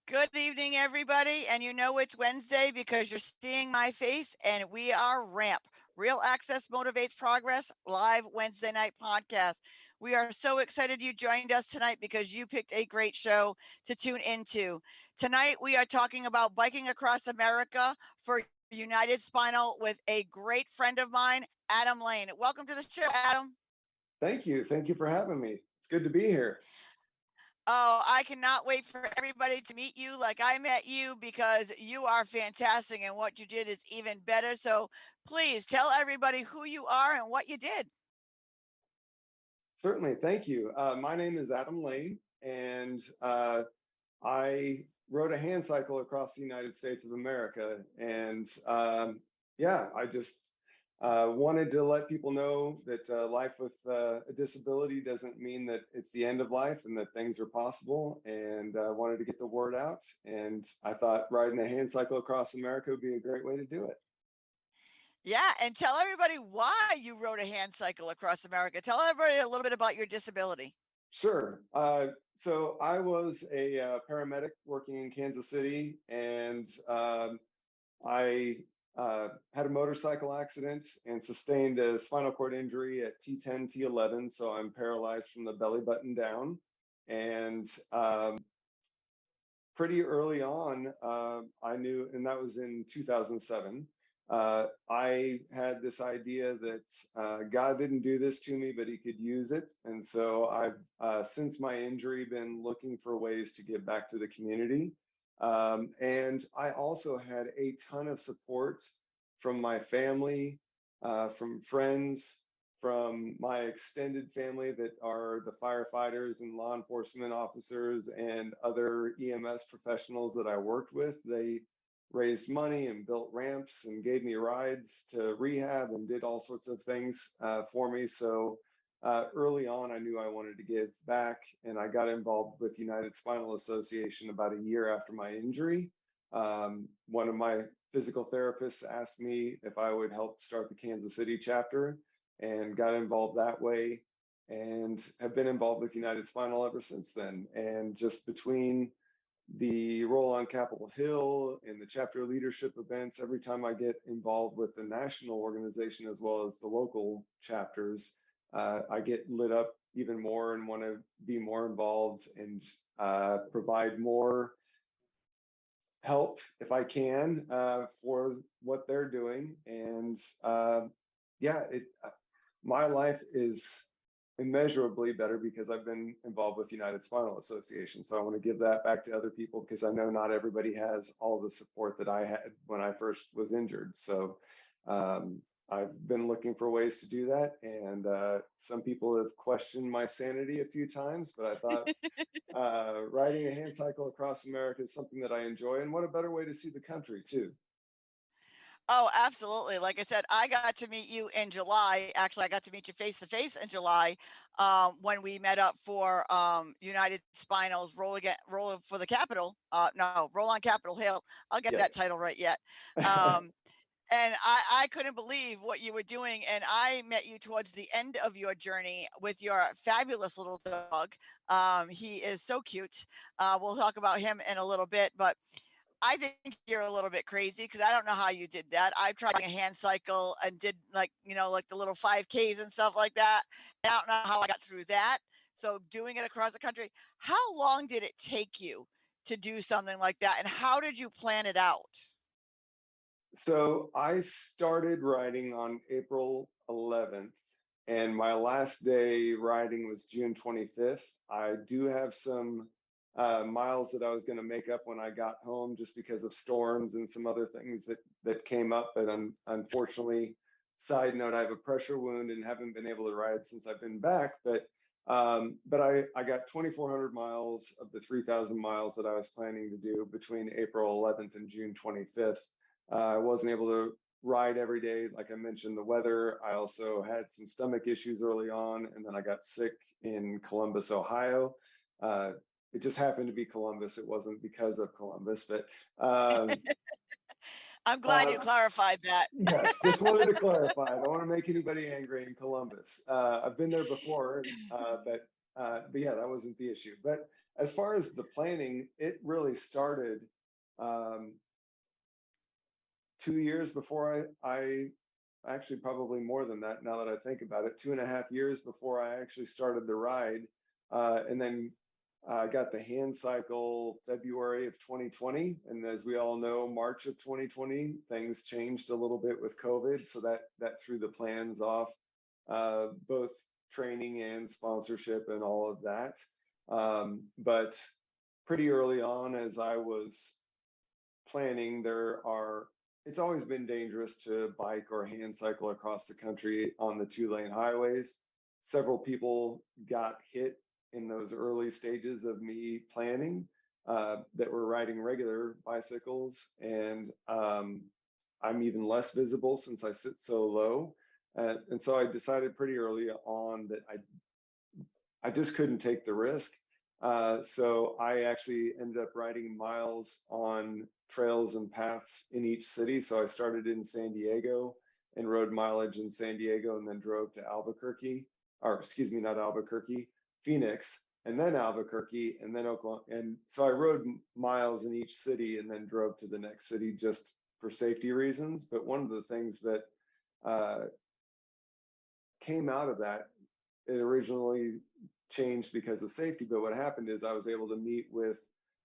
Good evening, everybody. And you know it's Wednesday because you're seeing my face, and we are RAMP. Real Access Motivates Progress live Wednesday night podcast. We are so excited you joined us tonight because you picked a great show to tune into. Tonight, we are talking about biking across America for United Spinal with a great friend of mine, Adam Lane. Welcome to the show, Adam. Thank you. Thank you for having me. It's good to be here. Oh, I cannot wait for everybody to meet you like I met you because you are fantastic and what you did is even better. So please tell everybody who you are and what you did. Certainly. Thank you. My name is Adam Lane, and I rode a hand cycle across the United States of America. And yeah, I just wanted to let people know that life with a disability doesn't mean that it's the end of life and that things are possible. And wanted to get the word out. And I thought riding a hand cycle across America would be a great way to do it. Yeah, and tell everybody why you rode a hand cycle across America. Tell everybody a little bit about your disability. Sure. So I was a paramedic working in Kansas City, and I had a motorcycle accident and sustained a spinal cord injury at T10, T11. So I'm paralyzed from the belly button down. And pretty early on, I knew, and that was in 2007. I had this idea that God didn't do this to me, but He could use it. And so I've, since my injury, been looking for ways to give back to the community. And I also had a ton of support from my family, from friends, from my extended family that are the firefighters and law enforcement officers and other EMS professionals that I worked with. They raised money and built ramps and gave me rides to rehab and did all sorts of things for me. So early on, I knew I wanted to give back, and I got involved with United Spinal Association about a year after my injury. One of my physical therapists asked me if I would help start the Kansas City chapter, and got involved that way, and have been involved with United Spinal ever since then. And just between the role on Capitol Hill and the chapter leadership events, every time I get involved with the national organization as well as the local chapters, I get lit up even more and want to be more involved and provide more help if I can for what they're doing. And yeah, my life is immeasurably better because I've been involved with United Spinal Association. So I want to give that back to other people because I know not everybody has all the support that I had when I first was injured. So I've been looking for ways to do that. And some people have questioned my sanity a few times, but I thought riding a hand cycle across America is something that I enjoy. And what a better way to see the country too. Oh, absolutely. Like I said, I got to meet you in July. Actually, I got to meet you face to face in July when we met up for United Spinal's roll for the Capitol. No, roll on Capitol Hill. I'll get that Yes. title right yet. Um, and I couldn't believe what you were doing. And I met you towards the end of your journey with your fabulous little dog. He is so cute. We'll talk about him in a little bit, but I think you're a little bit crazy because I don't know how you did that. I've tried doing a hand cycle and did like the little 5Ks and stuff like that. And I don't know how I got through that. So doing it across the country, how long did it take you to do something like that? And how did you plan it out? So I started riding on April 11th, and my last day riding was June 25th. I do have some miles that I was going to make up when I got home just because of storms and some other things that came up. But unfortunately, side note, I have a pressure wound and haven't been able to ride since I've been back. But I got 2,400 miles of the 3,000 miles that I was planning to do between April 11th and June 25th. I wasn't able to ride every day. Like I mentioned, the weather. I also had some stomach issues early on, and then I got sick in Columbus, Ohio. Uh, it just happened to be Columbus. It wasn't because of Columbus, but I'm glad uh, you clarified that. yes, just wanted to clarify. I don't want to make anybody angry in Columbus. I've been there before, but but yeah, that wasn't the issue. But as far as the planning, it really started um, 2 years before I actually probably more than that now that I think about it, 2.5 years before I actually started the ride. And then I got the hand cycle February of 2020. And as we all know, March of 2020, things changed a little bit with COVID. So that threw the plans off, both training and sponsorship and all of that. But pretty early on, as I was planning, it's always been dangerous to bike or hand cycle across the country on the 2-lane highways. Several people got hit in those early stages of me planning that were riding regular bicycles, and I'm even less visible since I sit so low. And so I decided pretty early on that I just couldn't take the risk. So I actually ended up riding miles on trails and paths in each city. So I started in San Diego and rode mileage in San Diego, and then drove to Albuquerque, or excuse me, not Albuquerque, Phoenix, and then Albuquerque, and then Oklahoma. And so I rode miles in each city and then drove to the next city just for safety reasons. But one of the things that uh, came out of that, it originally changed because of safety, but what happened is I was able to meet with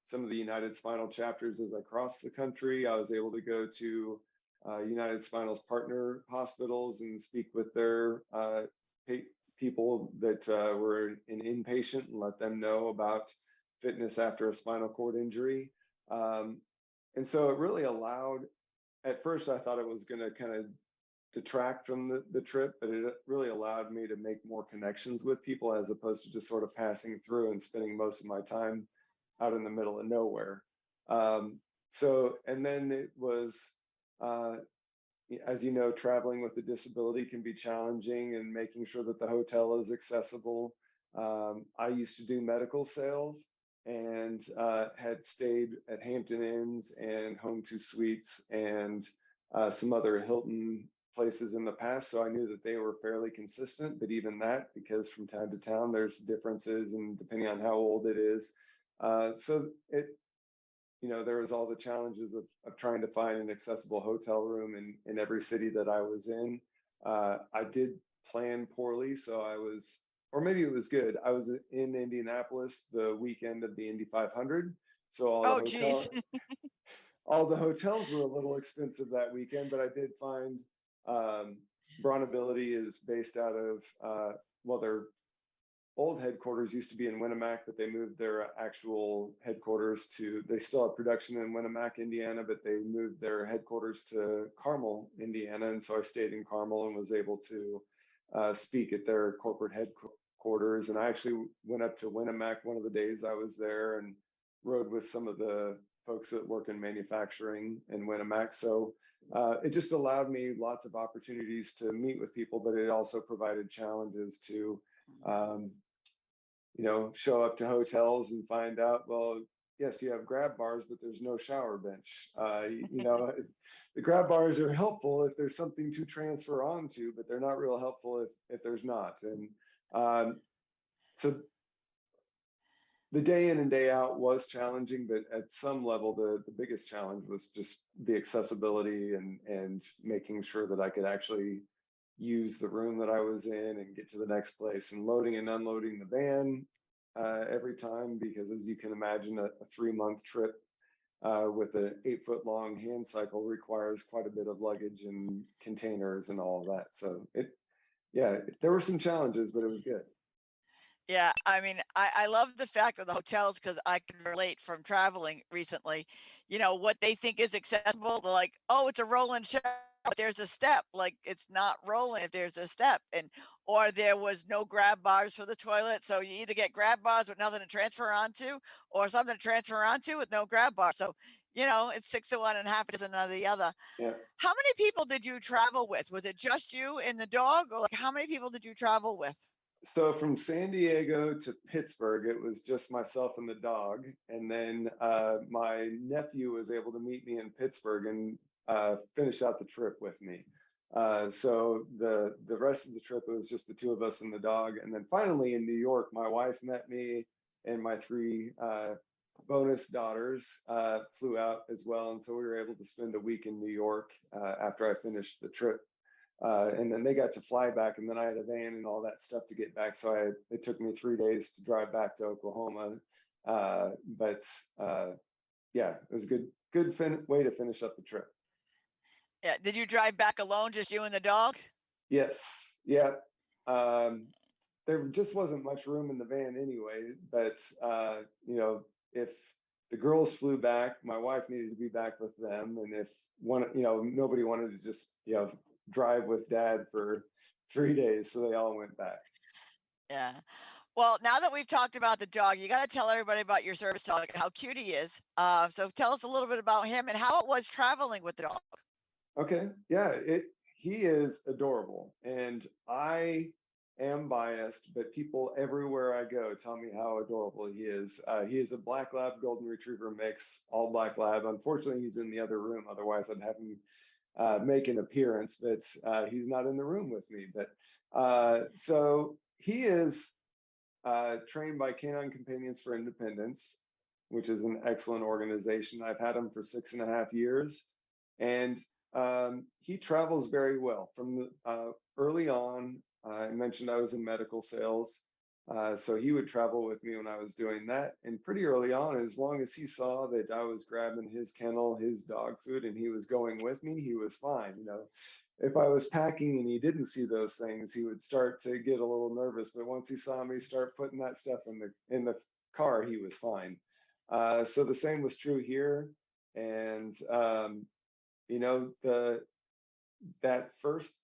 some of the United Spinal chapters as I crossed the country. I was able to go to United Spinal's partner hospitals and speak with their people that were an inpatient and let them know about fitness after a spinal cord injury. And so it really allowed, at first I thought it was going to kind of detract from the trip, but it really allowed me to make more connections with people as opposed to just sort of passing through and spending most of my time out in the middle of nowhere. So, and then it was, as you know, traveling with a disability can be challenging, and making sure that the hotel is accessible. I used to do medical sales, and had stayed at Hampton Inns and Home 2 Suites and some other Hilton places in the past, so I knew that they were fairly consistent. But even that, because from town to town there's differences, and depending on how old it is, so it, there was all the challenges of trying to find an accessible hotel room in every city that I was in. I did plan poorly, so I was, or maybe it was good. I was in Indianapolis the weekend of the Indy 500, so Oh, geez. all the hotels were a little expensive that weekend, but I did find Bronability is based out of, well, their old headquarters used to be in Winnemac, but they moved their actual headquarters they still have production in Winnemac, Indiana, but they moved their headquarters to Carmel, Indiana. And so I stayed in Carmel and was able to speak at their corporate headquarters. And I actually went up to Winnemac one of the days I was there and rode with some of the folks that work in manufacturing in Winnemac. So it just allowed me lots of opportunities to meet with people, but it also provided challenges to, show up to hotels and find out, well, yes, you have grab bars, but there's no shower bench. The grab bars are helpful if there's something to transfer onto, but they're not real helpful if there's not. And so the day in and day out was challenging, but at some level, the biggest challenge was just the accessibility and making sure that I could actually use the room that I was in and get to the next place, and loading and unloading the van every time, because as you can imagine, a 3-month trip with an 8-foot long hand cycle requires quite a bit of luggage and containers and all of that. So there were some challenges, but it was good. Yeah, I mean, I love the fact of the hotels, because I can relate from traveling recently. What they think is accessible, they're like, oh, it's a rolling shower, but there's a step. Like, it's not rolling if there's a step. Or there was no grab bars for the toilet. So you either get grab bars with nothing to transfer onto, or something to transfer onto with no grab bar. So, it's 6 to 1 and half a dozen of the other. Yeah. How many people did you travel with? Was it just you and the dog, or like how many people did you travel with? So from San Diego to Pittsburgh, it was just myself and the dog. And then my nephew was able to meet me in Pittsburgh and finish out the trip with me. So the rest of the trip, it was just the two of us and the dog. And then finally in New York, my wife met me, and my three bonus daughters flew out as well. And so we were able to spend a week in New York after I finished the trip. And then they got to fly back, and then I had a van and all that stuff to get back. So it took me 3 days to drive back to Oklahoma. But yeah, it was a good way to finish up the trip. Yeah. Did you drive back alone, just you and the dog? Yes, yeah. Um, there just wasn't much room in the van anyway, but you know, if the girls flew back, my wife needed to be back with them, and if one, you know, nobody wanted to just, you know, drive with dad for 3 days, so they all went back. Yeah. Well, now that we've talked about the dog, you got to tell everybody about your service dog and how cute he is. So tell us a little bit about him and how it was traveling with the dog. Okay, yeah, he is adorable, and I am biased, but people everywhere I go tell me how adorable he is. He is a black lab golden retriever mix, all black lab. Unfortunately, he's in the other room. Otherwise, I'd have him make an appearance, but he's not in the room with me. But so he is trained by Canine Companions for Independence, which is an excellent organization. I've had him for 6.5 years, and he travels very well. From early on, I mentioned I was in medical sales, so he would travel with me when I was doing that. And pretty early on, as long as he saw that I was grabbing his kennel, his dog food, and he was going with me, he was fine. You know, if I was packing and he didn't see those things, he would start to get a little nervous. But once he saw me start putting that stuff in the car, he was fine. So the same was true here. And you know, that first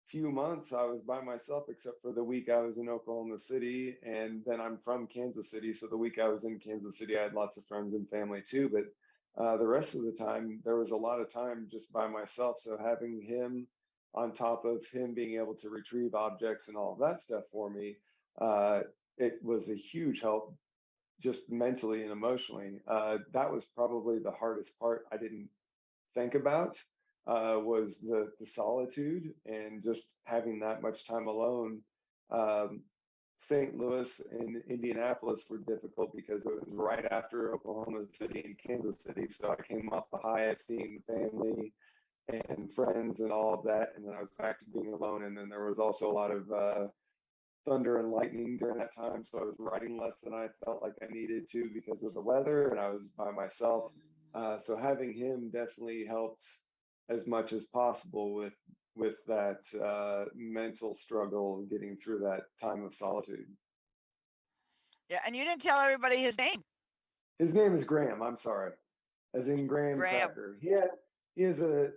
few months I was by myself, except for the week I was in Oklahoma City, and then I'm from Kansas City, so the week I was in Kansas City, I had lots of friends and family too. But the rest of the time, there was a lot of time just by myself. So having him on top of him being able to retrieve objects and all of that stuff for me, uh, it was a huge help just mentally and emotionally. That was probably the hardest part I didn't think about, was the solitude and just having that much time alone. Um, St. Louis and Indianapolis were difficult because it was right after Oklahoma City and Kansas City. So I came off the high of seeing family and friends and all of that, and then I was back to being alone. And then there was also a lot of thunder and lightning during that time. So I was riding less than I felt like I needed to because of the weather, and I was by myself. So having him definitely helped as much as possible with that mental struggle getting through that time of solitude. Yeah. And you didn't tell everybody his name, His name is Graham. I'm sorry, as in Graham Graham. Cracker. He is a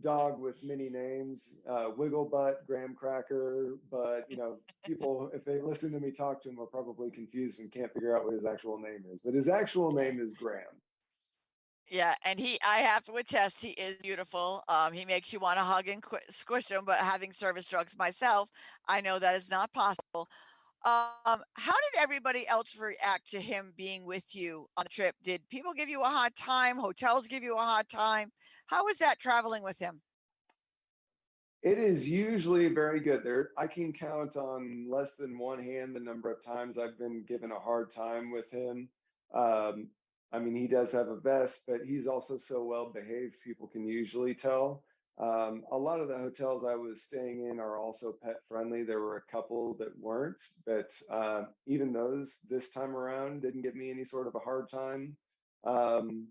dog with many names, Wiggle Butt, Graham Cracker. But you know, people, if they listen to me talk to him, are probably confused and can't figure out what his actual name is. But his actual Yeah. name is Graham. Yeah, and I have to attest, he is beautiful. He makes you want to hug and squish him, but having service drugs myself, I know that is not possible. How did everybody else react to him being with you on the trip? Did people give you a hard time? Hotels give you a hard time? How was that traveling with him? It is usually very good. There, I can count on less than one hand the number of times I've been given a hard time with him. Um, I mean, he does have a vest, but he's also so well behaved, people can usually tell. A lot of the hotels I was staying in are also pet friendly. There were a couple that weren't, but even those this time around didn't give me any sort of a hard time. Um,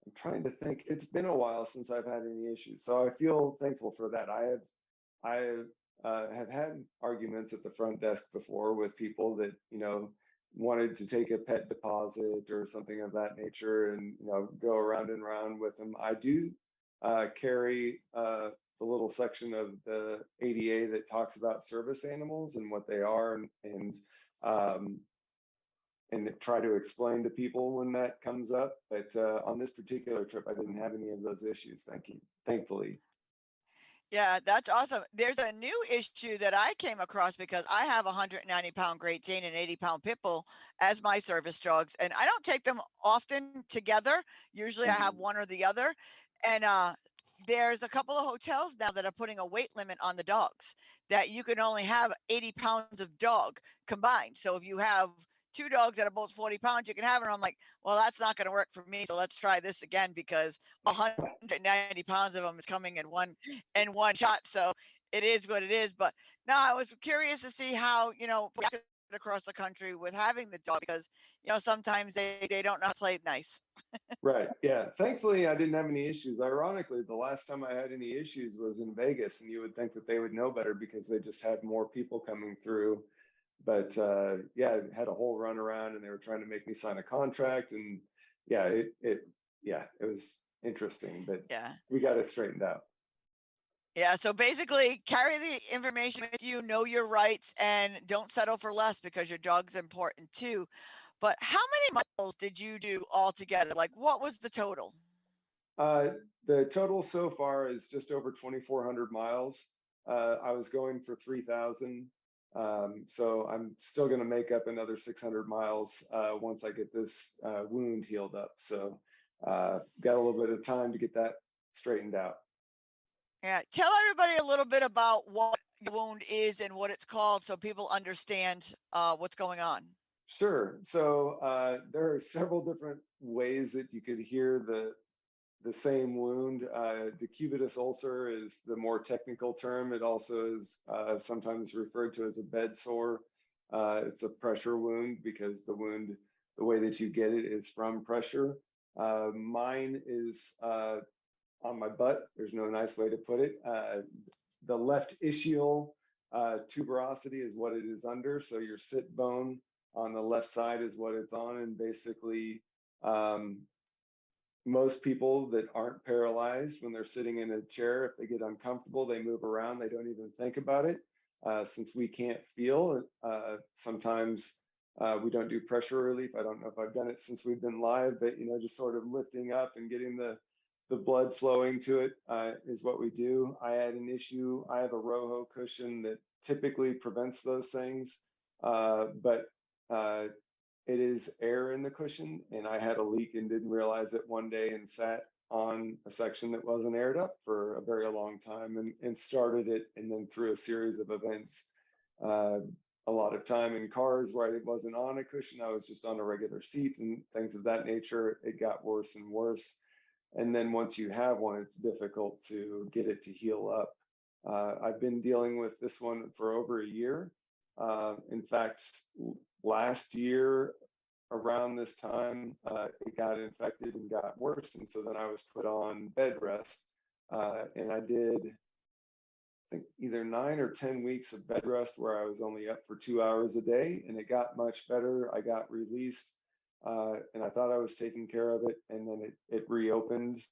I'm trying to think. It's been a while since I've had any issues, so I feel thankful for that. I have had arguments at the front desk before with people that, you know, wanted to take a pet deposit or something of that nature, and you know, go around and round with them. I do carry the little section of the ADA that talks about service animals and what they are, um, and try to explain to people when that comes up. But on this particular trip, I didn't have any of those issues. Thank you, thankfully. Yeah, that's awesome. There's a new issue that I came across because I have a 190-pound Great Dane and 80-pound Pit Bull as my service dogs, and I don't take them often together. Usually, I have Mhm. one or the other, and there's a couple of hotels now that are putting a weight limit on the dogs, that you can only have 80 pounds of dog combined. So if you have two dogs that are both 40 pounds, you can have it. And I'm like, well, that's not going to work for me. So let's try this again, because 190 pounds of them is coming in one shot. So it is what it is. But no, I was curious to see how, across the country with having the dog, because sometimes they don't know how to play it nice. Right. Yeah. Thankfully, I didn't have any issues. Ironically, the last time I had any issues was in Vegas, and you would think that they would know better because they just had more people coming through. But yeah, I had a whole run around, and they were trying to make me sign a contract, and yeah, it was interesting, but Yeah. we got it straightened out. Yeah, so basically carry the information with you, know your rights, and don't settle for less, because your dog's important too. But how many miles did you do altogether? Like, what was the total? Uh, the total so far is just over 2,400 miles. I was going for 3,000. So I'm still going to make up another 600 miles once I get this wound healed up. So got a little bit of time to get that straightened out. Yeah, tell everybody a little bit about what your wound is and what it's called, so people understand what's going on. Sure. So there are several different ways that you could hear the same wound. Decubitus ulcer is the more technical term. It also is sometimes referred to as a bed sore. It's a pressure wound because the way that you get it is from pressure. Mine is on my butt. There's no nice way to put it. The left ischial tuberosity is what it is under. So your sit bone on the left side is what it's on. And basically, most people that aren't paralyzed, when they're sitting in a chair, if they get uncomfortable, they move around, they don't even think about it. Since we can't feel, sometimes we don't do pressure relief. I don't know if I've done it since we've been live, but just sort of lifting up and getting the blood flowing to it is what we do. I had an issue. I have a Roho cushion that typically prevents those things, but it is air in the cushion, and I had a leak and didn't realize it one day and sat on a section that wasn't aired up for a very long time and started it, and then through a series of events. A lot of time in cars where I wasn't on a cushion, I was just on a regular seat and things of that nature. It got worse and worse. And then once you have one, it's difficult to get it to heal up. I've been dealing with this one for over a year. In fact, last year around this time, it got infected and got worse. And so then I was put on bed rest. And I did, I think, either 9 or 10 weeks of bed rest where I was only up for 2 hours a day. And it got much better. I got released. And I thought I was taking care of it. And then it reopened.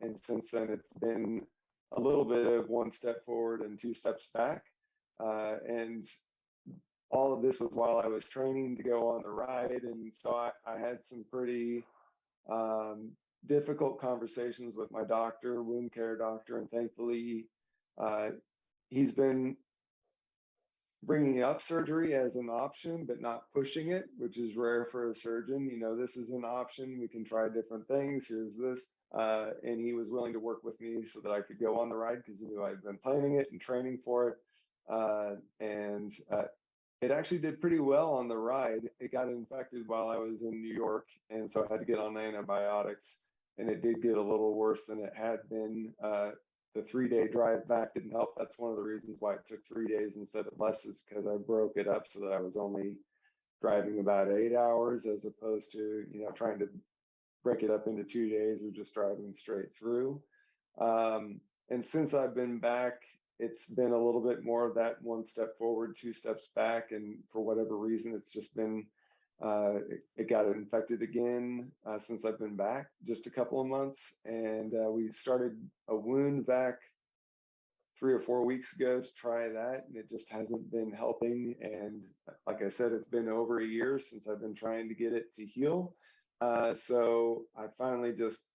And since then, it's been a little bit of one step forward and two steps back. And all of this was while I was training to go on the ride. And so I had some pretty difficult conversations with my doctor, wound care doctor, and thankfully he's been bringing up surgery as an option, but not pushing it, which is rare for a surgeon. This is an option. We can try different things. Here's this. And he was willing to work with me so that I could go on the ride because he knew I'd been planning it and training for it. And it actually did pretty well on the ride. It got infected while I was in New York, and so I had to get on antibiotics, and it did get a little worse than it had been. The 3-day drive back didn't help. That's one of the reasons why it took 3 days instead of less, is because I broke it up so that I was only driving about 8 hours as opposed to, trying to break it up into 2 days or just driving straight through. And since I've been back, it's been a little bit more of that one step forward, two steps back. And for whatever reason, it's just been, it got infected again since I've been back just a couple of months. And we started a wound vac 3 or 4 weeks ago to try that. And it just hasn't been helping. And like I said, it's been over a year since I've been trying to get it to heal. So I finally just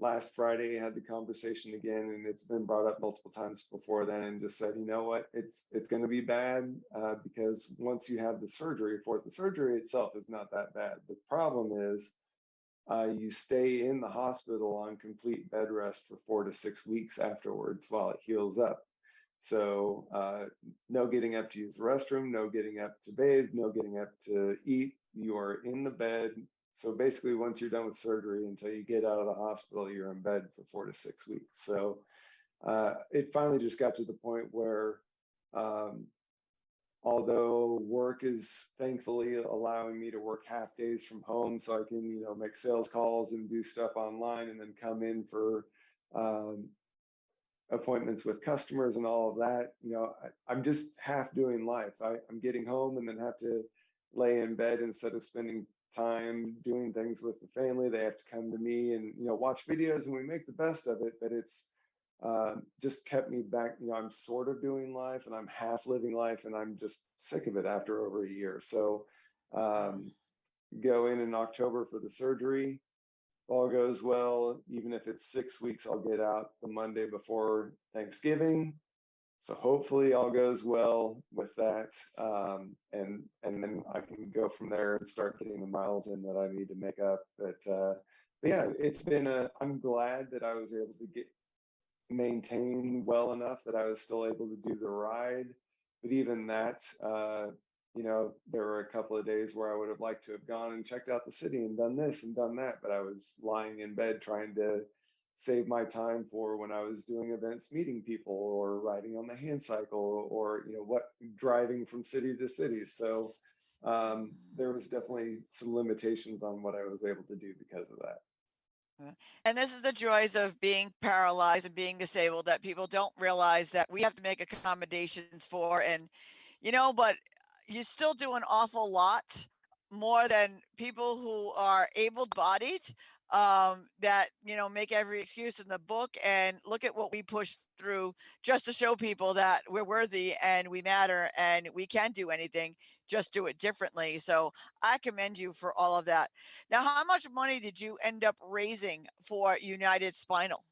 last Friday had the conversation again, and it's been brought up multiple times before then, and just said, you know what, it's going to be bad because once you have the surgery for it, the surgery itself is not that bad. The problem is you stay in the hospital on complete bed rest for 4 to 6 weeks afterwards while it heals up. So no getting up to use the restroom, no getting up to bathe, no getting up to eat. You are in the bed. So basically, once you're done with surgery, until you get out of the hospital, you're in bed for 4 to 6 weeks. So it finally just got to the point where, um, although work is thankfully allowing me to work half days from home, so I can, make sales calls and do stuff online, and then come in for um, appointments with customers and all of that. I'm just half doing life. I'm getting home and then have to lay in bed instead of spending time doing things with the family. They have to come to me and, watch videos, and we make the best of it, but it's just kept me back. I'm sort of doing life and I'm half living life, and I'm just sick of it after over a year. So um, go in October for the surgery. All goes well, even if it's 6 weeks, I'll get out the Monday before Thanksgiving. So hopefully all goes well with that, and then I can go from there and start getting the miles in that I need to make up. But yeah, it's been a. I'm glad that I was able to maintain well enough that I was still able to do the ride. But even that, there were a couple of days where I would have liked to have gone and checked out the city and done this and done that, but I was lying in bed trying to save my time for when I was doing events, meeting people, or riding on the hand cycle, or driving from city to city. So there was definitely some limitations on what I was able to do because of that. And this is the joys of being paralyzed and being disabled that people don't realize that we have to make accommodations for. And, but you still do an awful lot more than people who are able-bodied, that, make every excuse in the book. And look at what we push through just to show people that we're worthy and we matter and we can do anything, just do it differently. So I commend you for all of that. Now, how much money did you end up raising for United Spinal?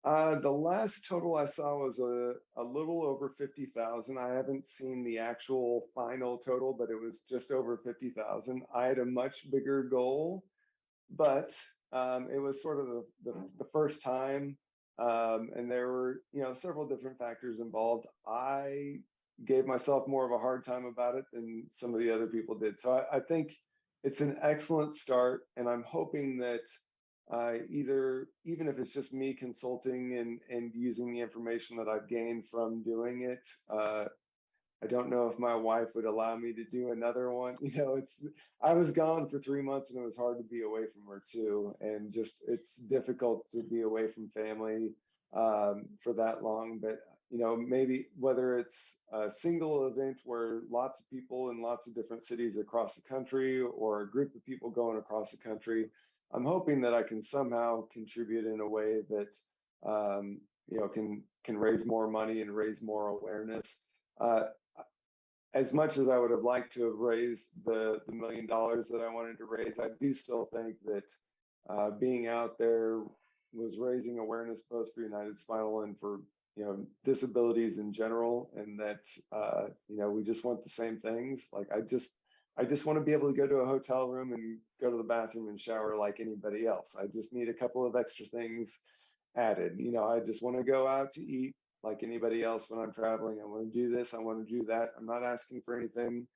The last total I saw was a little over 50,000. I haven't seen the actual final total, but it was just over 50,000. I had a much bigger goal, but it was sort of the first time, and there were several different factors involved. I gave myself more of a hard time about it than some of the other people did. So I think it's an excellent start, and I'm hoping that even if it's just me consulting and using the information that I've gained from doing it, I don't know if my wife would allow me to do another one. I was gone for 3 months, and it was hard to be away from her too. And just, it's difficult to be away from family for that long. But, maybe whether it's a single event where lots of people in lots of different cities across the country, or a group of people going across the country, I'm hoping that I can somehow contribute in a way that, can raise more money and raise more awareness. Uh, as much as I would have liked to have raised the $1 million that I wanted to raise, I do still think that being out there was raising awareness both for United Spinal and for disabilities in general, and that we just want the same things. Like I just want to be able to go to a hotel room and go to the bathroom and shower like anybody else. I just need a couple of extra things added. I just want to go out to eat like anybody else when I'm traveling. I want to do this, I want to do that. I'm not asking for anything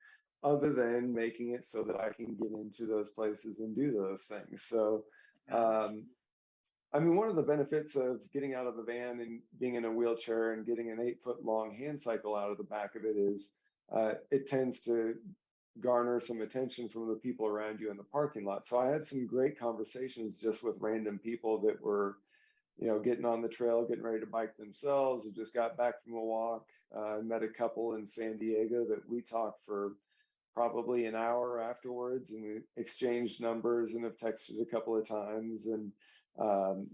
other than making it so that I can get into those places and do those things. So, Yeah. I mean, one of the benefits of getting out of the van and being in a wheelchair and getting an 8 foot long hand cycle out of the back of it is it tends to garner some attention from the people around you in the parking lot. So I had some great conversations just with random people that were getting on the trail, getting ready to bike themselves, who just got back from a walk. I met a couple in San Diego that we talked for probably an hour afterwards, and we exchanged numbers and have texted a couple of times. And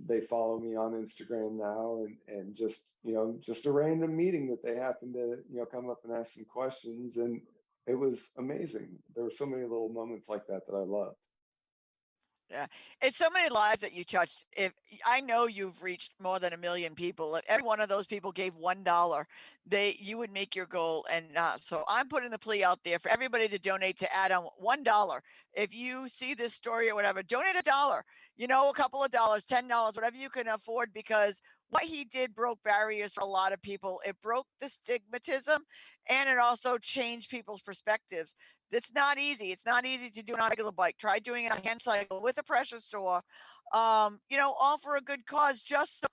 they follow me on Instagram now, and just a random meeting that they happened to come up and ask some questions, and it was amazing. There were so many little moments like that that I loved. Yeah, it's so many lives that you touched. If I know you've reached more than 1 million people, if every one of those people gave $1, you would make your goal. And so I'm putting the plea out there for everybody to donate to Adam $1. If you see this story or whatever, donate $1. A couple of dollars, $10, whatever you can afford, because what he did broke barriers for a lot of people. It broke the stigmatism, and it also changed people's perspectives. It's not easy. It's not easy to do it on a regular bike. Try doing it on a hand cycle with a pressure sore, all for a good cause, just so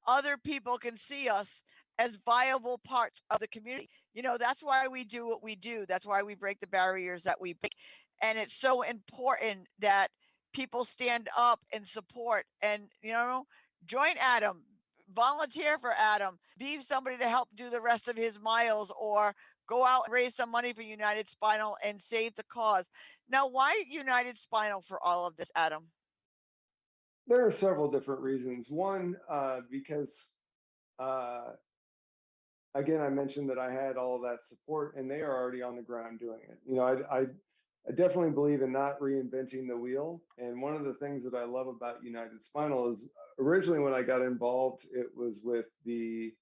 other people can see us as viable parts of the community. That's why we do what we do. That's why we break the barriers that we break. And it's so important that people stand up and support and, join Adam, volunteer for Adam, be somebody to help do the rest of his miles, or go out and raise some money for United Spinal and save the cause. Now, why United Spinal for all of this, Adam? There are several different reasons. One, because uh, again, I mentioned that I had all of that support, and they are already on the ground doing it. I definitely believe in not reinventing the wheel. And one of the things that I love about United Spinal is originally when I got involved, it was with the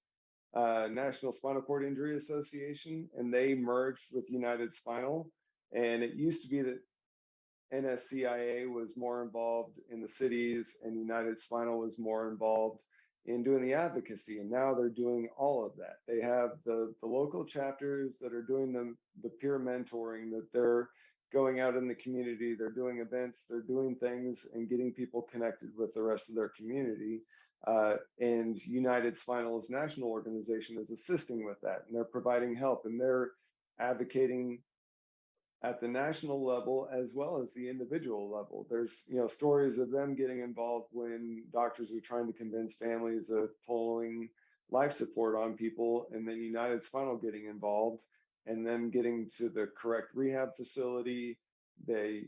National Spinal Cord Injury Association, and they merged with United Spinal. And it used to be that NSCIA was more involved in the cities, and United Spinal was more involved in doing the advocacy. And now they're doing all of that. They have the local chapters that are doing the peer mentoring, that they're going out in the community, they're doing events, they're doing things and getting people connected with the rest of their community. And United Spinal's national organization is assisting with that, and they're providing help, and they're advocating at the national level as well as the individual level. There's stories of them getting involved when doctors are trying to convince families of pulling life support on people, and then United Spinal getting involved and then getting to the correct rehab facility. They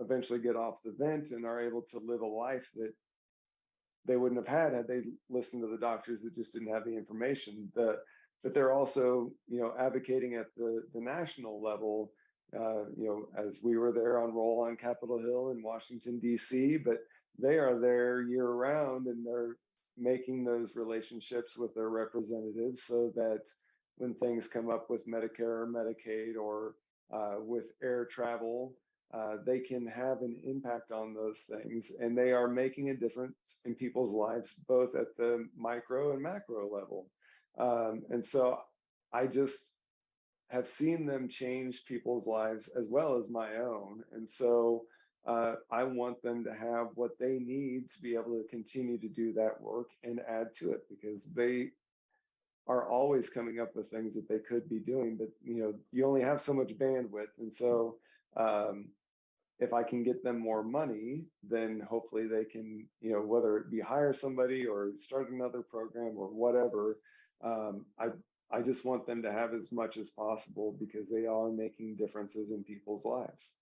eventually get off the vent and are able to live a life that they wouldn't have had they listened to the doctors that just didn't have the information. But they're also advocating at the national level, as we were there on Roll on Capitol Hill in Washington, D.C., but they are there year round, and they're making those relationships with their representatives so that when things come up with Medicare or Medicaid, or with air travel, they can have an impact on those things. And they are making a difference in people's lives, both at the micro and macro level. And so I just have seen them change people's lives as well as my own. And so I want them to have what they need to be able to continue to do that work and add to it, because they are always coming up with things that they could be doing, but you only have so much bandwidth. And so if I can get them more money, then hopefully they can, whether it be hire somebody or start another program or whatever. I just want them to have as much as possible, because they are making differences in people's lives.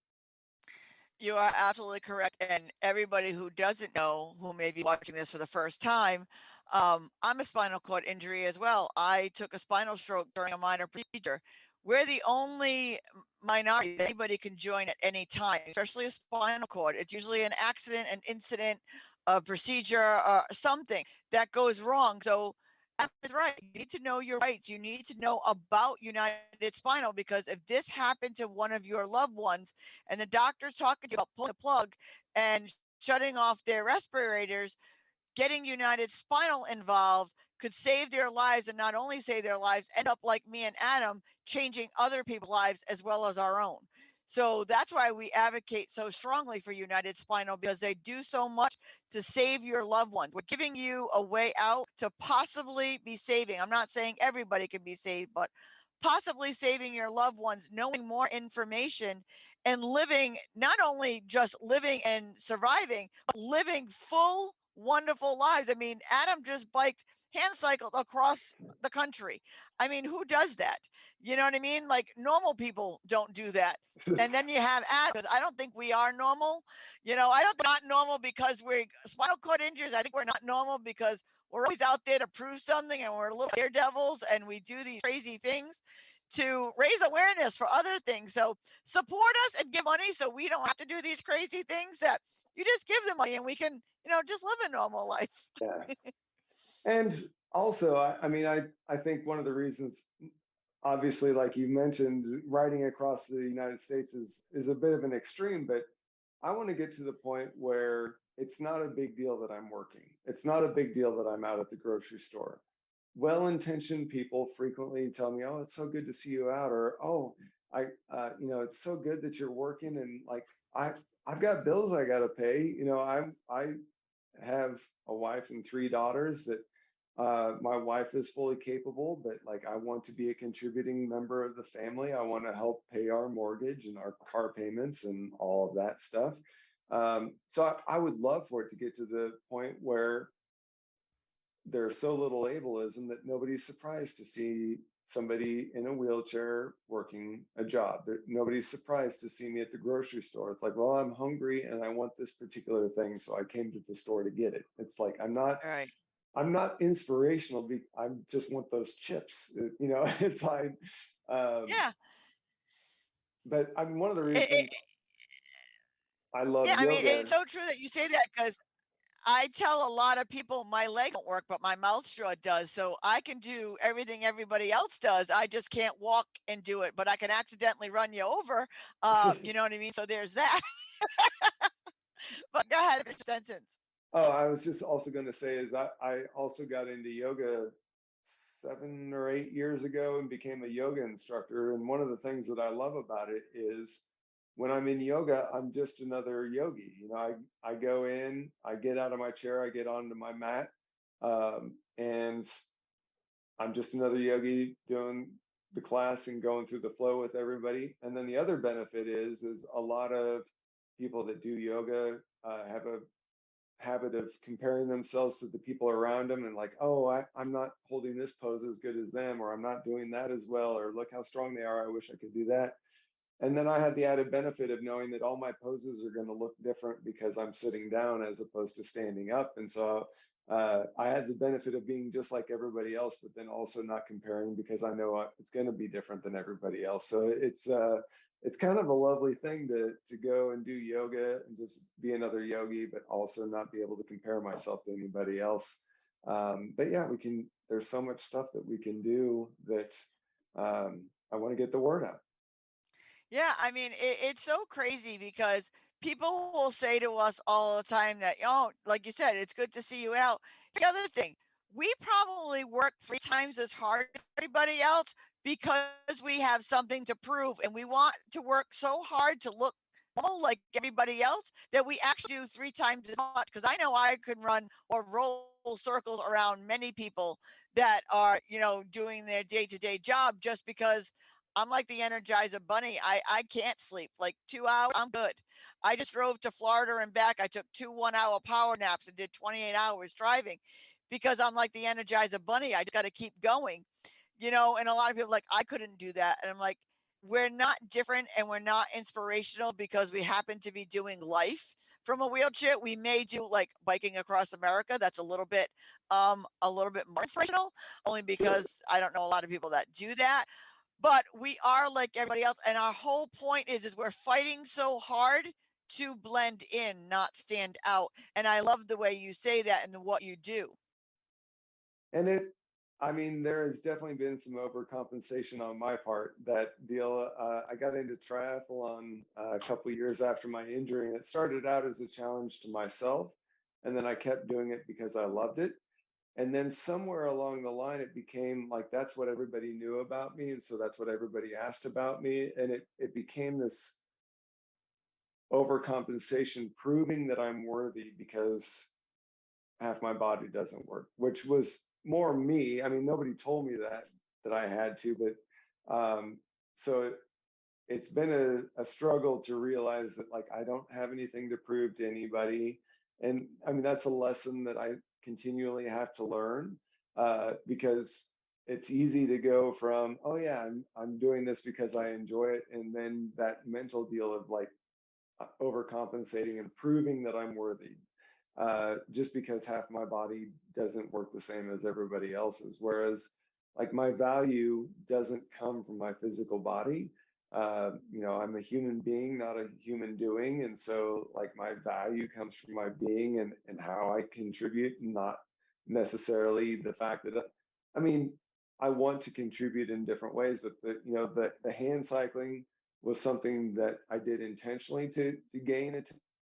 You are absolutely correct. And everybody who doesn't know, who may be watching this for the first time, I'm a spinal cord injury as well. I took a spinal stroke during a minor procedure. We're the only minority that anybody can join at any time, especially a spinal cord. It's usually an accident, an incident, a procedure, or something that goes wrong. So that is right. You need to know your rights. You need to know about United Spinal, because if this happened to one of your loved ones and the doctor's talking to you about pulling the plug and shutting off their respirators, getting United Spinal involved could save their lives, and not only save their lives, end up like me and Adam, changing other people's lives as well as our own. So that's why we advocate so strongly for United Spinal, because they do so much to save your loved ones. We're giving you a way out to possibly be saving. I'm not saying everybody can be saved, but possibly saving your loved ones, knowing more information, and living, not only just living and surviving, but living full, wonderful lives. I mean, Adam just biked, hand cycled across the country. I mean, who does that? You know what I mean? Like, normal people don't do that. And then you have Adam, because I don't think we are normal. I don't think we're not normal because we're spinal cord injuries. I think we're not normal because we're always out there to prove something, and we're little daredevils and we do these crazy things. to raise awareness for other things. So support us and give money so we don't have to do these crazy things that you just give the money and we can, just live a normal life. Yeah. And also, I mean, I think one of the reasons, obviously, like you mentioned, riding across the United States is a bit of an extreme, but I want to get to the point where it's not a big deal that I'm working. It's not a big deal that I'm out at the grocery store. Well-intentioned people frequently tell me, "Oh, it's so good to see you out," or "Oh, it's so good that you're working," and like I've got bills I got to pay. I have a wife and three daughters that my wife is fully capable, but like I want to be a contributing member of the family. I want to help pay our mortgage and our car payments and all of that stuff. So I would love for it to get to the point where there's so little ableism that nobody's surprised to see somebody in a wheelchair working a job. Nobody's surprised to see me at the grocery store. It's like, well, I'm hungry and I want this particular thing, so I came to the store to get it. It's like All right. I'm not inspirational. I just want those chips. It's like, um, Yeah. but I mean, one of the It, reasons it, I love yeah. I mean, it's yoga. so true that you say that because I tell a lot of people my leg don't work, but my mouth sure does. So I can do everything everybody else does. I just can't walk and do it, but I can accidentally run you over. You know what I mean? So there's that. But go ahead, finish the sentence. Oh, I was just also going to say is I also got into yoga 7 or 8 years ago and became a yoga instructor. And one of the things that I love about it is when I'm in yoga, I'm just another yogi. I go in, I get out of my chair, I get onto my mat, and I'm just another yogi doing the class and going through the flow with everybody. And then the other benefit is a lot of people that do yoga have a habit of comparing themselves to the people around them and like, oh, I'm not holding this pose as good as them, or I'm not doing that as well, or look how strong they are. I wish I could do that. And then I had the added benefit of knowing that all my poses are going to look different because I'm sitting down as opposed to standing up. And so I had the benefit of being just like everybody else, but then also not comparing because I know it's going to be different than everybody else. So it's kind of a lovely thing to go and do yoga and just be another yogi, but also not be able to compare myself to anybody else. But yeah, we can. There's so much stuff that we can do that I want to get the word out. Yeah, I mean, it's so crazy because people will say to us all the time that, oh, like you said, it's good to see you out. The other thing, we probably work 3 times as hard as everybody else because we have something to prove and we want to work so hard to look normal like everybody else that we actually do 3 times as much. Because I know I can run or roll circles around many people that are, doing their day-to-day job just because I'm like the Energizer Bunny. I can't sleep. Like 2 hours, I'm good. I just drove to Florida and back. I took two 1 hour power naps and did 28 hours driving because I'm like the Energizer Bunny. I just got to keep going, and a lot of people are like, I couldn't do that. And I'm like, we're not different and we're not inspirational because we happen to be doing life from a wheelchair. We may do like biking across America. That's a little bit more inspirational, only Sure. because I don't know a lot of people that do that, but we are like everybody else, and our whole point is we're fighting so hard to blend in, not stand out. And I love the way you say that and what you do. And I mean, there has definitely been some overcompensation on my part. That deal, I got into triathlon a couple years after my injury, and it started out as a challenge to myself, and then I kept doing it because I loved it. And then somewhere along the line, it became like that's what everybody knew about me, and so that's what everybody asked about me, and it became this overcompensation, proving that I'm worthy because half my body doesn't work, which was more me. I mean, nobody told me that I had to, but so it's been a struggle to realize that like I don't have anything to prove to anybody, and I mean that's a lesson that I continually have to learn because it's easy to go from oh yeah I'm doing this because I enjoy it, and then that mental deal of like overcompensating and proving that I'm worthy just because half my body doesn't work the same as everybody else's. Whereas like my value doesn't come from my physical body. I'm a human being, not a human doing. And so like my value comes from my being and how I contribute, not necessarily the fact that, I mean, I want to contribute in different ways, but the hand cycling was something that I did intentionally to gain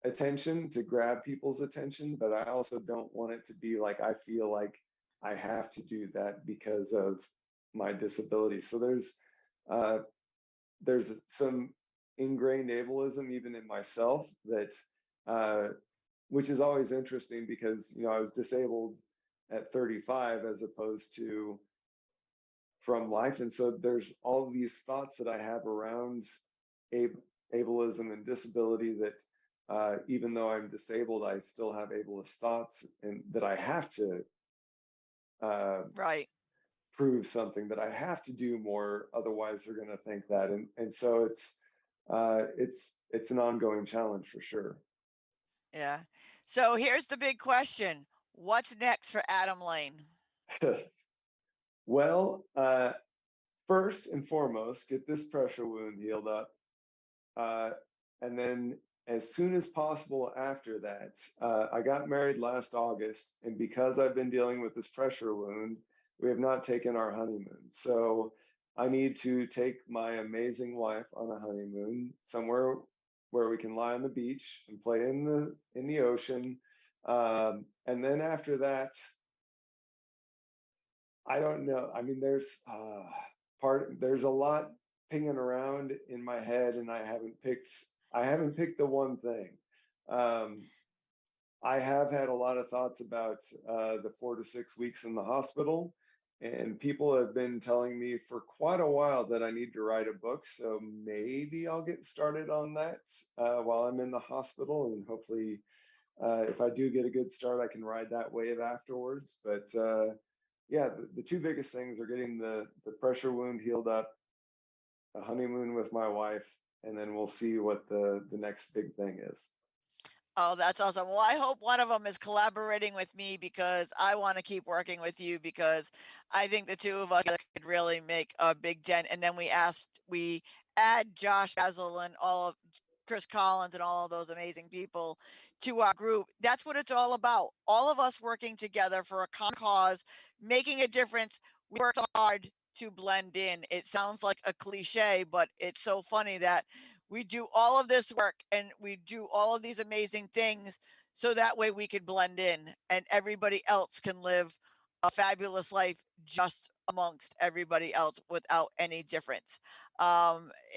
attention, to grab people's attention, but I also don't want it to be like I feel like I have to do that because of my disability. So uh, there's some ingrained ableism even in myself that uh, which is always interesting because I was disabled at 35 as opposed to from life, and so there's all these thoughts that I have around ableism and disability that even though I'm disabled, I still have ableist thoughts, and that I have to uh, Right. prove something, that I have to do more, otherwise they're going to think that, and so it's an ongoing challenge for sure. Yeah. So here's the big question. What's next for Adam Lane? Well, first and foremost, get this pressure wound healed up. Uh, and then as soon as possible after that, I got married last August. And because I've been dealing with this pressure wound, we have not taken our honeymoon. So I need to take my amazing wife on a honeymoon somewhere where we can lie on the beach and play in the ocean. And then after that, I don't know. I mean, there's a lot pinging around in my head, and I haven't picked the one thing. Um, I have had a lot of thoughts about the 4 to 6 weeks in the hospital, and people have been telling me for quite a while that I need to write a book. So maybe I'll get started on that while I'm in the hospital, and hopefully, if I do get a good start, I can ride that wave afterwards. But yeah, the two biggest things are getting the pressure wound healed up, a honeymoon with my wife, and then we'll see what the next big thing is. Oh, that's awesome. Well, I hope one of them is collaborating with me because I want to keep working with you because I think the two of us could really make a big dent. And then we add Josh Basil and all of Chris Collins and all of those amazing people to our group. That's what it's all about. All of us working together for a common cause, making a difference. We work hard to blend in. It sounds like a cliche, but it's so funny that we do all of this work and we do all of these amazing things so that way we can blend in and everybody else can live a fabulous life just amongst everybody else without any difference.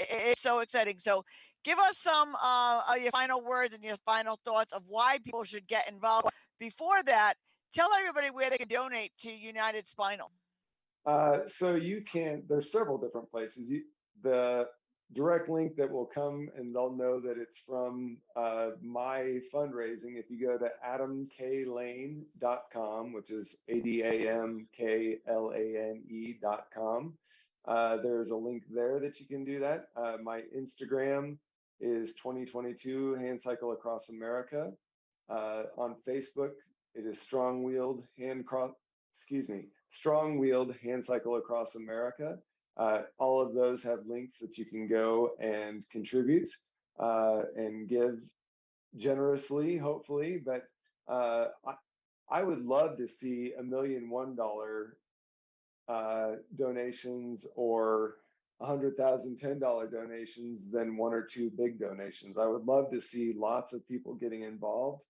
It's so exciting. So give us some your final words and your final thoughts of why people should get involved. Before that, tell everybody where they can donate to United Spinal. So there's several different places. The direct link that will come and they'll know that it's from my fundraising. If you go to adamklane.com, which is ADAMKLANE.com, there's a link there that you can do that. My Instagram is 2022 Hand Cycle Across America. On Facebook, it is Strong Wheeled Hand Cycle Across America. All of those have links that you can go and contribute and give generously, hopefully. But I would love to see $1,000,001 donations or 100,000 $10 donations than one or two big donations. I would love to see lots of people getting involved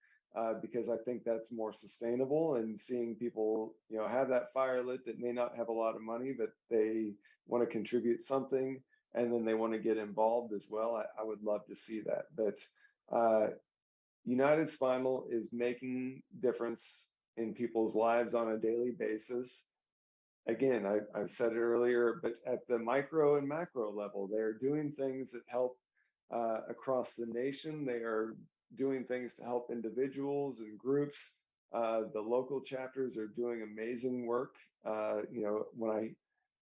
because I think that's more sustainable, and seeing people, have that fire lit that may not have a lot of money, but they want to contribute something and then they want to get involved as well. I would love to see that. But United Spinal is making difference in people's lives on a daily basis. Again, I've said it earlier, but at the micro and macro level, they're doing things that help across the nation. They are doing things to help individuals and groups. The local chapters are doing amazing work. When I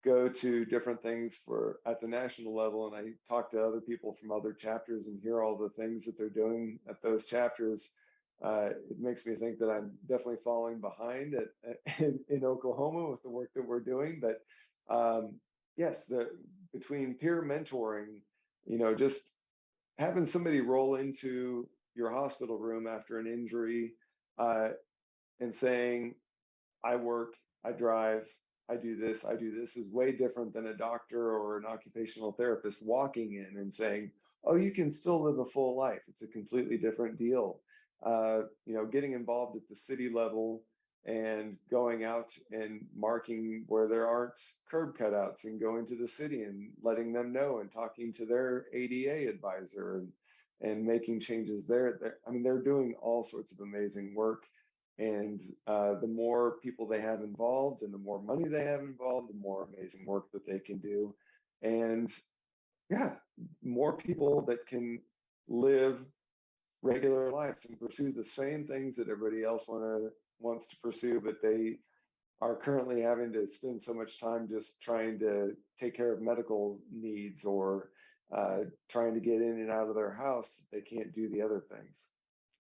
go to different things at the national level and I talk to other people from other chapters and hear all the things that they're doing at those chapters, it makes me think that I'm definitely falling behind in Oklahoma with the work that we're doing. But yes, between peer mentoring, just having somebody roll into your hospital room after an injury uh, and saying, I work, I drive, I do this is way different than a doctor or an occupational therapist walking in and saying, oh, you can still live a full life. It's a completely different deal. Getting involved at the city level and going out and marking where there aren't curb cutouts and going to the city and letting them know and talking to their ADA advisor and making changes there. I mean, they're doing all sorts of amazing work. And the more people they have involved and the more money they have involved, the more amazing work that they can do. And yeah, more people that can live regular lives and pursue the same things that everybody else wants to pursue, but they are currently having to spend so much time just trying to take care of medical needs or trying to get in and out of their house that they can't do the other things.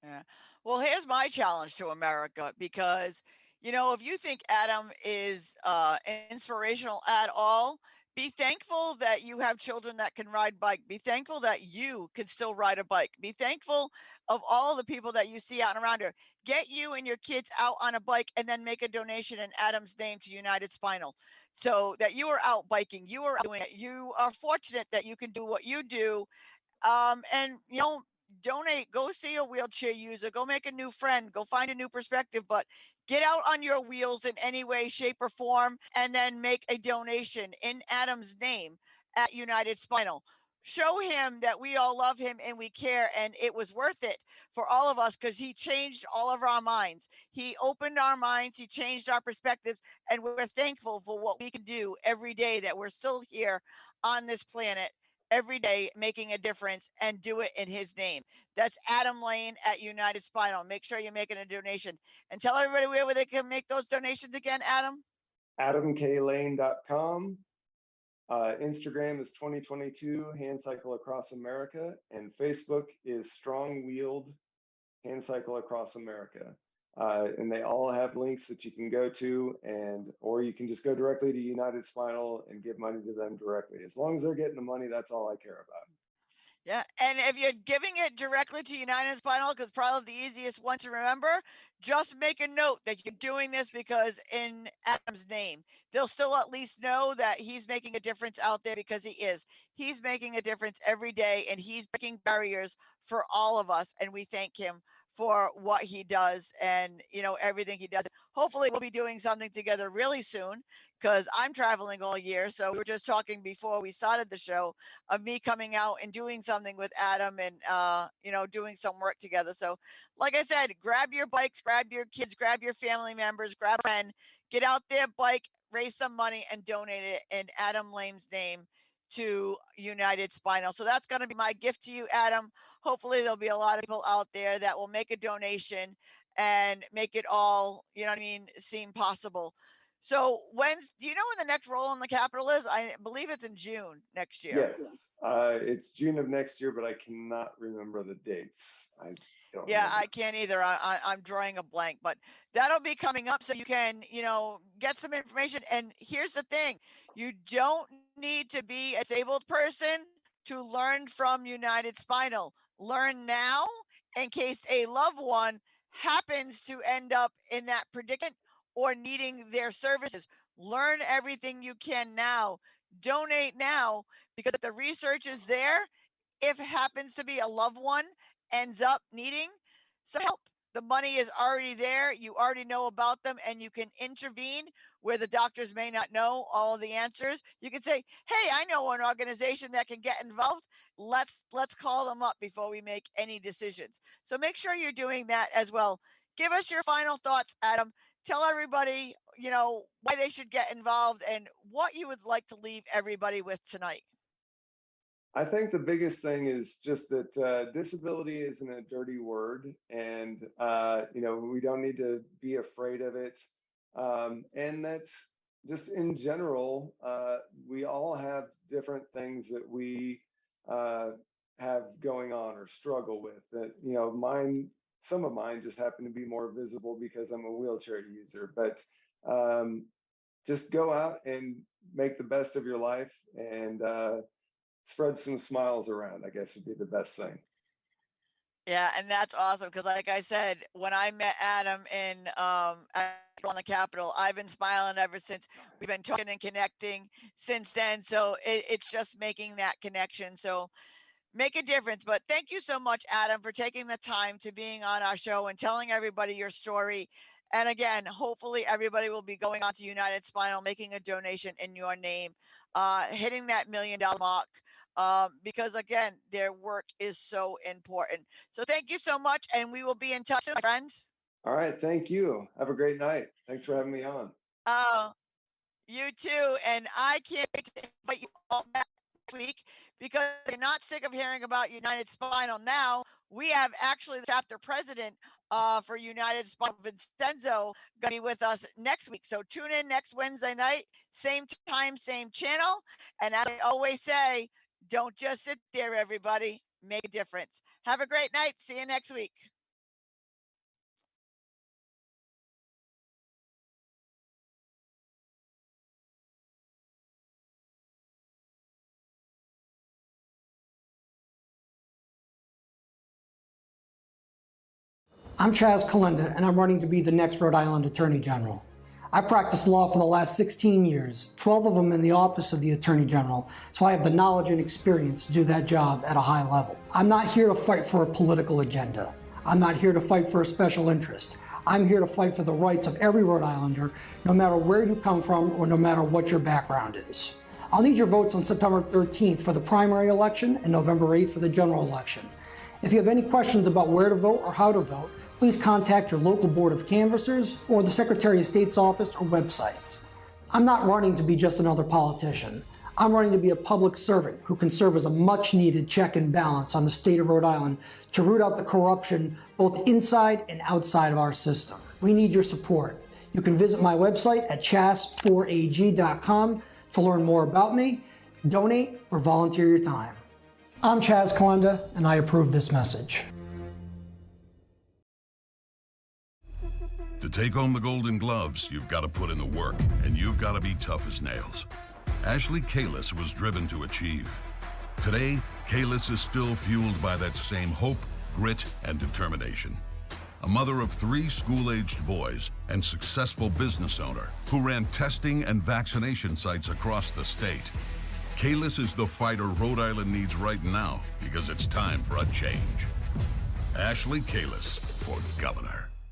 Yeah. Well, here's my challenge to America because, if you think Adam is inspirational at all, be thankful that you have children that can ride bike. Be thankful that you can still ride a bike. Be thankful of all the people that you see out and around here. Get you and your kids out on a bike and then make a donation in Adam's name to United Spinal so that you are out biking. You are doing it. You are fortunate that you can do what you do, and donate, go see a wheelchair user, go make a new friend, go find a new perspective, but get out on your wheels in any way, shape, or form, and then make a donation in Adam's name at United Spinal. Show him that we all love him and we care, and it was worth it for all of us because he changed all of our minds. He opened our minds, he changed our perspectives, and we're thankful for what we can do every day that we're still here on this planet every day making a difference and do it in his name. That's Adam Lane at United Spinal. Make sure you're making a donation and tell everybody where they can make those donations again, Adam. AdamKLane.com. Instagram is 2022 Hand Cycle Across America, and Facebook is Strong Wheeled Hand Cycle Across America. And they all have links that you can go to, or you can just go directly to United Spinal and give money to them directly. As long as they're getting the money, that's all I care about. Yeah, and if you're giving it directly to United Spinal, because probably the easiest one to remember, just make a note that you're doing this because in Adam's name, they'll still at least know that he's making a difference out there because he is. He's making a difference every day, and he's breaking barriers for all of us, and we thank him for what he does and everything he does. Hopefully, we'll be doing something together really soon because I'm traveling all year. So we were just talking before we started the show of me coming out and doing something with Adam and doing some work together. So like I said, grab your bikes, grab your kids, grab your family members, grab a friend, get out there, bike, raise some money and donate it in Adam Lane's name to United Spinal. So that's going to be my gift to you, Adam. Hopefully there'll be a lot of people out there that will make a donation and make it all, seem possible. So do you know when the next roll on the Capitol is? I believe it's in June next year. Yes, it's June of next year, but I cannot remember the dates. I don't Yeah, remember. I can't either. I'm drawing a blank, but that'll be coming up so you can, get some information. And here's the thing, you don't need to be a disabled person to learn from United Spinal. Learn now in case a loved one happens to end up in that predicament or needing their services. Learn everything you can now. Donate now because the research is there if it happens to be a loved one ends up needing some help. The money is already there. You already know about them and you can intervene where the doctors may not know all of the answers. You can say, "Hey, I know an organization that can get involved. Let's call them up before we make any decisions." So make sure you're doing that as well. Give us your final thoughts, Adam. Tell everybody, why they should get involved and what you would like to leave everybody with tonight. I think the biggest thing is just that disability isn't a dirty word, and we don't need to be afraid of it. And that's just in general, we all have different things that we uh, have going on or struggle with. That mine some of mine just happen to be more visible because I'm a wheelchair user. But just go out and make the best of your life, and spread some smiles around, I guess would be the best thing. Yeah, and that's awesome because, like I said, when I met Adam on the Capitol, I've been smiling ever since. We've been talking and connecting since then. So it's just making that connection. So make a difference. But thank you so much, Adam, for taking the time to being on our show and telling everybody your story. And again, hopefully everybody will be going on to United Spinal, making a donation in your name, hitting that $1 million mark. Because again, their work is so important. So thank you so much, and we will be in touch, my friend. All right, thank you. Have a great night. Thanks for having me on. Oh, you too. And I can't wait to invite you all back next week because if you're not sick of hearing about United Spinal now, we have actually the chapter president for United Spinal, Vincenzo, going to be with us next week. So tune in next Wednesday night, same time, same channel. And as I always say, don't just sit there, everybody. Make a difference. Have a great night. See you next week. I'm Chaz Kalenda, and I'm running to be the next Rhode Island Attorney General. I've practiced law for the last 16 years, 12 of them in the office of the Attorney General, so I have the knowledge and experience to do that job at a high level. I'm not here to fight for a political agenda. I'm not here to fight for a special interest. I'm here to fight for the rights of every Rhode Islander, no matter where you come from or no matter what your background is. I'll need your votes on September 13th for the primary election and November 8th for the general election. If you have any questions about where to vote or how to vote, please contact your local Board of Canvassers or the Secretary of State's office or website. I'm not running to be just another politician. I'm running to be a public servant who can serve as a much-needed check and balance on the state of Rhode Island to root out the corruption both inside and outside of our system. We need your support. You can visit my website at chas4ag.com to learn more about me, donate, or volunteer your time. I'm Chaz Kalenda, and I approve this message. To take home the Golden Gloves, you've got to put in the work, and you've got to be tough as nails. Ashley Kalis was driven to achieve. Today, Kalis is still fueled by that same hope, grit, and determination. A mother of 3 school-aged boys and successful business owner who ran testing and vaccination sites across the state. Kalis is the fighter Rhode Island needs right now because it's time for a change. Ashley Kalis for governor.